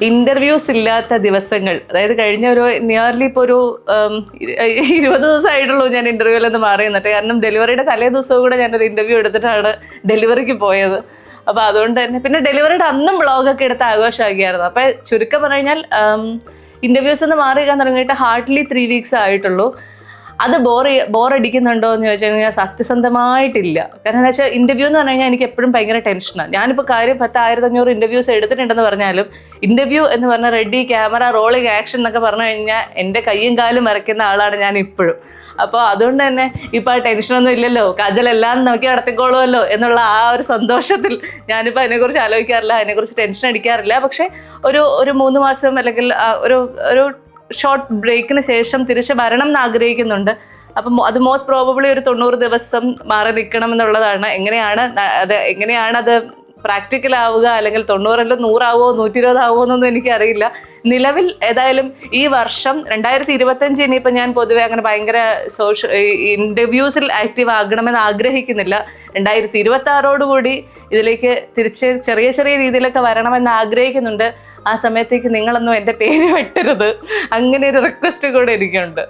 Interviews ഇല്ലാത്ത ദിവസങ്ങൾ, അതായത് കഴിഞ്ഞ ഒരു നിയർലി ഇപ്പോൾ ഒരു 20 ദിവസമായിട്ടുള്ളൂ ഞാൻ ഇന്റർവ്യൂവിൽ നിന്ന് മാറി നിന്നിട്ട്. കാരണം ഡെലിവറിയുടെ തലേ ദിവസവും കൂടെ ഞാനൊരു ഇന്റർവ്യൂ എടുത്തിട്ടാണ് ഡെലിവറിക്ക് പോയത്. അപ്പോൾ അതുകൊണ്ട് തന്നെ പിന്നെ ഡെലിവറിയുടെ അന്നും വ്ളോഗൊക്കെ എടുത്ത് ആഘോഷമാക്കിയായിരുന്നു. അപ്പോൾ ചുരുക്കം പറഞ്ഞു കഴിഞ്ഞാൽ ഇന്റർവ്യൂസ് ഒന്ന് മാറിക്കാൻ തുടങ്ങിയിട്ട് ഹാർഡ്ലി 3 വീക്സ് ആയിട്ടുള്ളൂ. അത് ബോറടിക്കുന്നുണ്ടോ എന്ന് ചോദിച്ചു കഴിഞ്ഞാൽ സത്യസന്ധമായിട്ടില്ല. കാരണം എന്താ വെച്ചാൽ ഇന്റർവ്യൂ എന്ന് പറഞ്ഞു കഴിഞ്ഞാൽ എനിക്ക് എപ്പോഴും ഭയങ്കര ടെൻഷനാണ്. ഞാനിപ്പോൾ കാര്യം 10,500 ഇന്റർവ്യൂസ് എടുത്തിട്ടുണ്ടെന്ന് പറഞ്ഞാലും ഇന്റർവ്യൂ എന്ന് പറഞ്ഞാൽ റെഡി, ക്യാമറ, റോളിങ്, ആക്ഷൻ എന്നൊക്കെ പറഞ്ഞു കഴിഞ്ഞാൽ എൻ്റെ കയ്യും കാലും വരയ്ക്കുന്ന ആളാണ് ഞാൻ ഇപ്പോഴും. അപ്പോൾ അതുകൊണ്ട് തന്നെ ഇപ്പോൾ ആ ടെൻഷനൊന്നും ഇല്ലല്ലോ, കജലെല്ലാം നോക്കി നടത്തിക്കോളുമല്ലോ എന്നുള്ള ആ ഒരു സന്തോഷത്തിൽ ഞാനിപ്പോൾ അതിനെക്കുറിച്ച് ആലോചിക്കാറില്ല, അതിനെക്കുറിച്ച് ടെൻഷൻ അടിക്കാറില്ല. പക്ഷേ ഒരു 3 മാസം അല്ലെങ്കിൽ ഒരു ഷോർട്ട് ബ്രേക്കിന് ശേഷം തിരിച്ച് വരണം എന്ന് ആഗ്രഹിക്കുന്നുണ്ട്. അപ്പം അത് മോസ്റ്റ് പ്രോബബ്ലി ഒരു 90 ദിവസം മാറി നിൽക്കണം എന്നുള്ളതാണ്. എങ്ങനെയാണത് പ്രാക്ടിക്കൽ ആവുക, അല്ലെങ്കിൽ 90 100 ആവോ 120 ആവോ എന്നൊന്നും എനിക്കറിയില്ല. നിലവിൽ ഏതായാലും ഈ വർഷം 2025 ഇനിയിപ്പോൾ ഞാൻ പൊതുവെ അങ്ങനെ ഭയങ്കര ഇന്റർവ്യൂസിൽ ആക്റ്റീവ് ആകണമെന്ന് ആഗ്രഹിക്കുന്നില്ല. 2026 ഇതിലേക്ക് തിരിച്ച് ചെറിയ ചെറിയ രീതിയിലൊക്കെ വരണമെന്ന് ആഗ്രഹിക്കുന്നുണ്ട്. ആ സമയത്തേക്ക് നിങ്ങളൊന്നും എൻ്റെ പേര് വെട്ടരുത്, അങ്ങനെ ഒരു റിക്വസ്റ്റ് കൂടെ എനിക്കുണ്ട്.